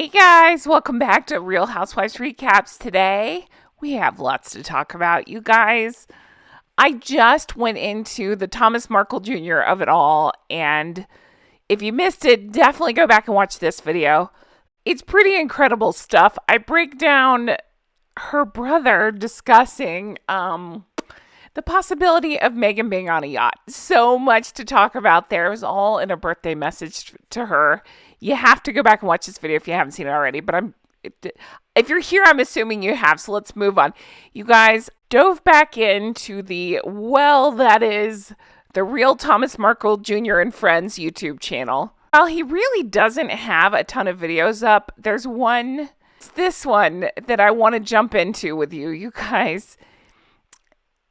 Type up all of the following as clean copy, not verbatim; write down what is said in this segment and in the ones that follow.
Hey guys, welcome back to Real Housewives Recaps. Today, we have lots to talk about. You guys, I just went into the Thomas Markle Jr. of it all, and if you missed it, definitely go back and watch this video. It's pretty incredible stuff. I break down her brother discussing the possibility of Meghan being on a yacht. So much to talk about there. It was all in a birthday message to her. You have to go back and watch this video if you haven't seen it already. But if you're here, I'm assuming you have. So let's move on. You guys dove back into that is the Real Thomas Markle Jr. and Friends YouTube channel. While he really doesn't have a ton of videos up, there's this one that I want to jump into with you guys.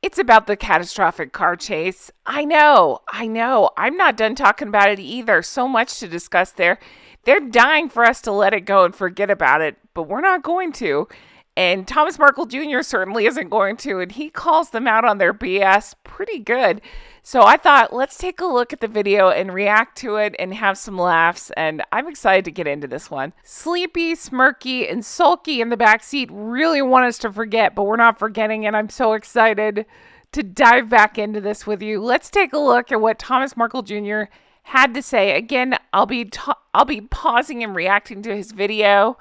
It's about the catastrophic car chase. I know. I'm not done talking about it either. So much to discuss there. They're dying for us to let it go and forget about it, but we're not going to. And Thomas Markle Jr. certainly isn't going to, and he calls them out on their BS pretty good. So I thought, let's take a look at the video and react to it and have some laughs, and I'm excited to get into this one. Sleepy, smirky, and sulky in the backseat really want us to forget, but we're not forgetting, and I'm so excited to dive back into this with you. Let's take a look at what Thomas Markle Jr. had to say. Again, I'll be pausing and reacting to his video.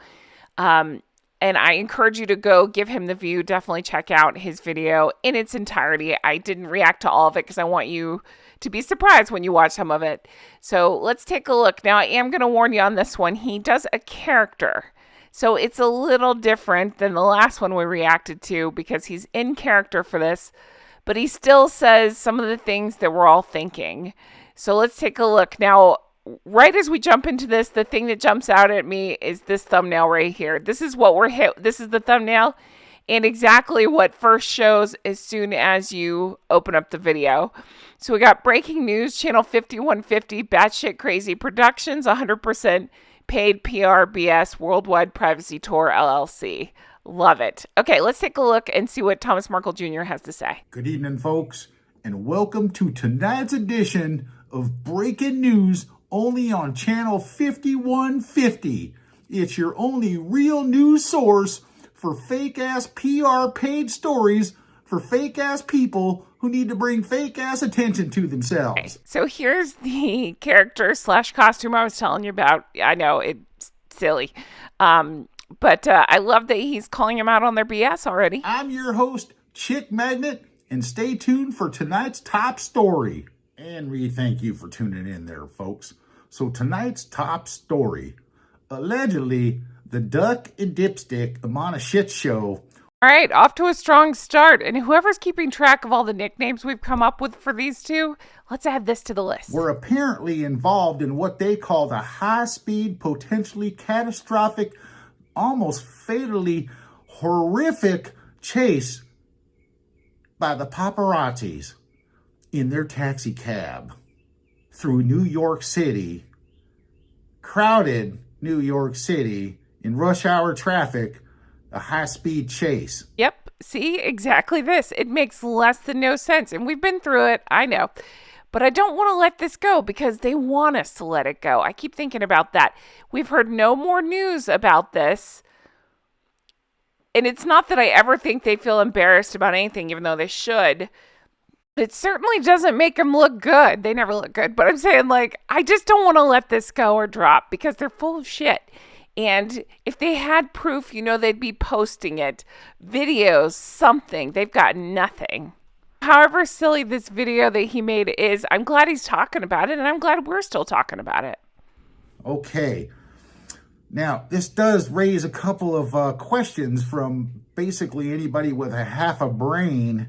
And I encourage you to go give him the view. Definitely check out his video in its entirety. I didn't react to all of it because I want you to be surprised when you watch some of it. So let's take a look. Now, I am going to warn you on this one. He does a character. So it's a little different than the last one we reacted to because he's in character for this. But he still says some of the things that we're all thinking. So let's take a look. Now, right as we jump into this, the thing that jumps out at me is this thumbnail right here. This is what we're hit. This is the thumbnail and exactly what first shows as soon as you open up the video. So we got breaking news, channel 5150, batshit crazy productions, 100% paid PR BS, worldwide privacy tour LLC. Love it. Okay, let's take a look and see what Thomas Markle Jr. has to say. Good evening, folks, and welcome to tonight's edition of Breaking News only on channel 5150. It's your only real news source for fake-ass PR paid stories for fake-ass people who need to bring fake-ass attention to themselves. Okay, so here's the character / costume I was telling you about. I know, it's silly. But I love that he's calling them out on their BS already. I'm your host, Chick Magnet, and stay tuned for tonight's top story. And thank you for tuning in there, folks. So tonight's top story. Allegedly, the Duck and Dipstick Amana Shit Show. All right, off to a strong start. And whoever's keeping track of all the nicknames we've come up with for these two, let's add this to the list. Were apparently involved in what they call the high-speed, potentially catastrophic, almost fatally horrific chase by the paparazzis in their taxi cab through New York City, crowded New York City in rush hour traffic, a high-speed chase. Yep, see, exactly this. It makes less than no sense, and we've been through it, I know. But I don't want to let this go because they want us to let it go. I keep thinking about that. We've heard no more news about this. And it's not that I ever think they feel embarrassed about anything, even though they should. It certainly doesn't make them look good. They never look good. But I'm saying, I just don't want to let this go or drop because they're full of shit. And if they had proof, they'd be posting it. Videos, something. They've got nothing. However silly this video that he made is, I'm glad he's talking about it, and I'm glad we're still talking about it. Okay. Now, this does raise a couple of questions from basically anybody with a half a brain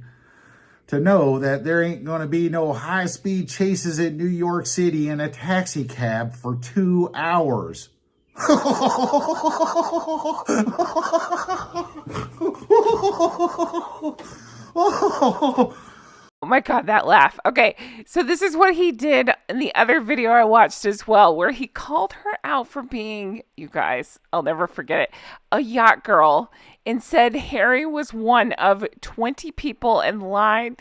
to know that there ain't going to be no high-speed chases in New York City in a taxi cab for 2 hours. Oh my God, that laugh. Okay, so this is what he did in the other video I watched as well, where he called her out for being, you guys, I'll never forget it, a yacht girl, and said Harry was one of 20 people in line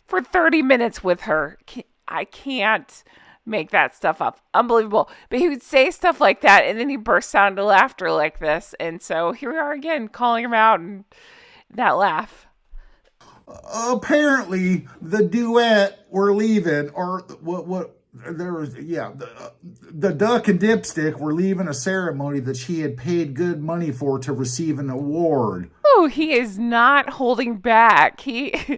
for 30 minutes with her. I can't. make that stuff up. Unbelievable. But he would say stuff like that, and then he bursts out into laughter like this. And so here we are again, calling him out and that laugh. Apparently, the duet were leaving, or what there was, the duck and dipstick were leaving a ceremony that she had paid good money for to receive an award. Oh, he is not holding back. He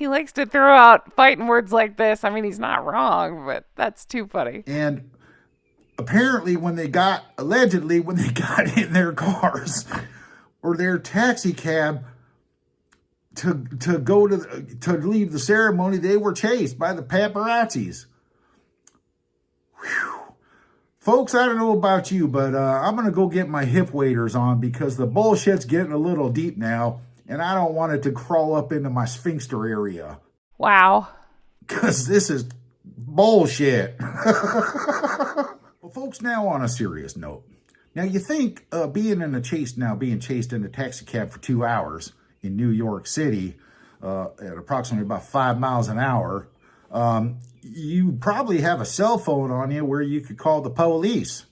likes to throw out fighting words like this. I mean, he's not wrong, but that's too funny. And apparently, allegedly, when they got in their cars or their taxi cab to go to leave the ceremony, they were chased by the paparazzis. Whew. Folks, I don't know about you, but I'm going to go get my hip waders on because the bullshit's getting a little deep now, and I don't want it to crawl up into my sphincter area. Wow. Because this is bullshit. Well, folks, now on a serious note. Now, you think being chased in a taxi cab for 2 hours in New York City at approximately about 5 miles an hour, you probably have a cell phone on you where you could call the police.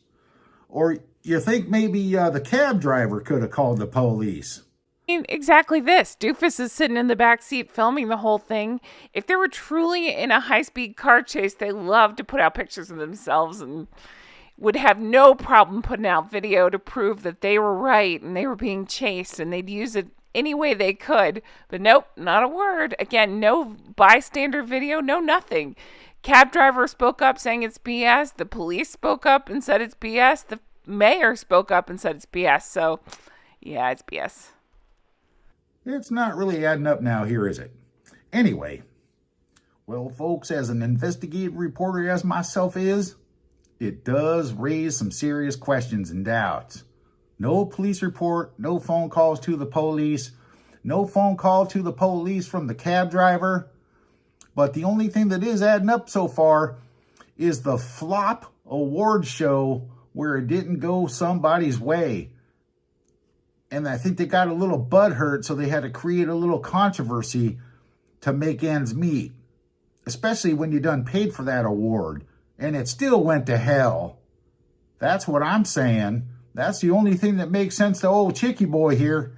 Or you think maybe the cab driver could have called the police. I mean, exactly this. Doofus is sitting in the back seat filming the whole thing. If they were truly in a high-speed car chase, they love to put out pictures of themselves and would have no problem putting out video to prove that they were right and they were being chased, and they'd use it any way they could. But nope, not a word. Again, no bystander video, no nothing. Cab driver spoke up saying it's BS. The police spoke up and said it's BS. The mayor spoke up and said it's BS. So, yeah, it's BS. It's not really adding up now here, is it? Anyway, well, folks, as an investigative reporter as myself is, it does raise some serious questions and doubts. No police report, no phone calls to the police, no phone call to the police from the cab driver. But the only thing that is adding up so far is the flop award show where it didn't go somebody's way. And I think they got a little butthurt, so they had to create a little controversy to make ends meet. Especially when you done paid for that award. And it still went to hell. That's what I'm saying. That's the only thing that makes sense to old Chicky Boy here.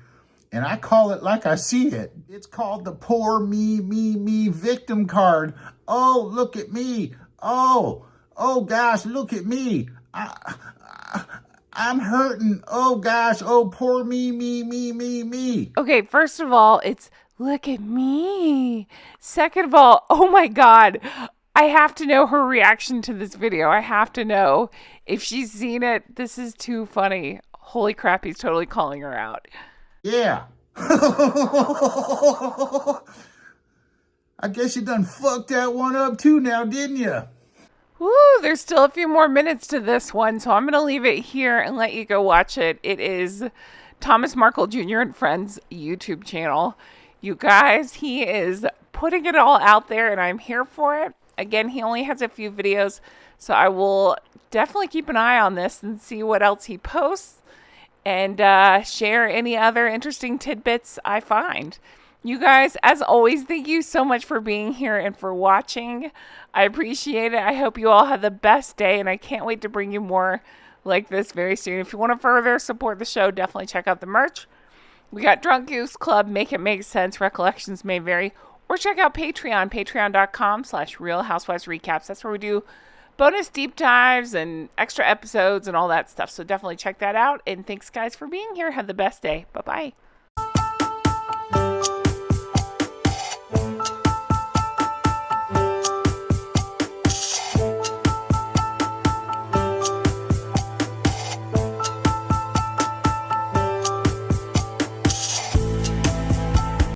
And I call it like I see it. It's called the poor me victim card. Oh, look at me. Oh gosh, look at me. I'm hurting. Oh gosh, oh poor me. Okay, first of all, it's look at me. Second of all, oh my God. I have to know her reaction to this video. I have to know if she's seen it. This is too funny. Holy crap, he's totally calling her out. Yeah. I guess you done fucked that one up too now, didn't you? Woo, there's still a few more minutes to this one, so I'm going to leave it here and let you go watch it. It is Thomas Markle Jr. and Friends YouTube channel. You guys, he is putting it all out there, and I'm here for it. Again, he only has a few videos, so I will definitely keep an eye on this and see what else he posts and share any other interesting tidbits I find. You guys, as always, thank you so much for being here and for watching. I appreciate it. I hope you all have the best day, and I can't wait to bring you more like this very soon. If you want to further support the show, definitely check out the merch. We got Drunk Goose Club, Make It Make Sense, Recollections May Vary, or check out Patreon, patreon.com/Real Housewives Recaps. That's where we do bonus deep dives and extra episodes and all that stuff. So definitely check that out. And thanks, guys, for being here. Have the best day. Bye-bye.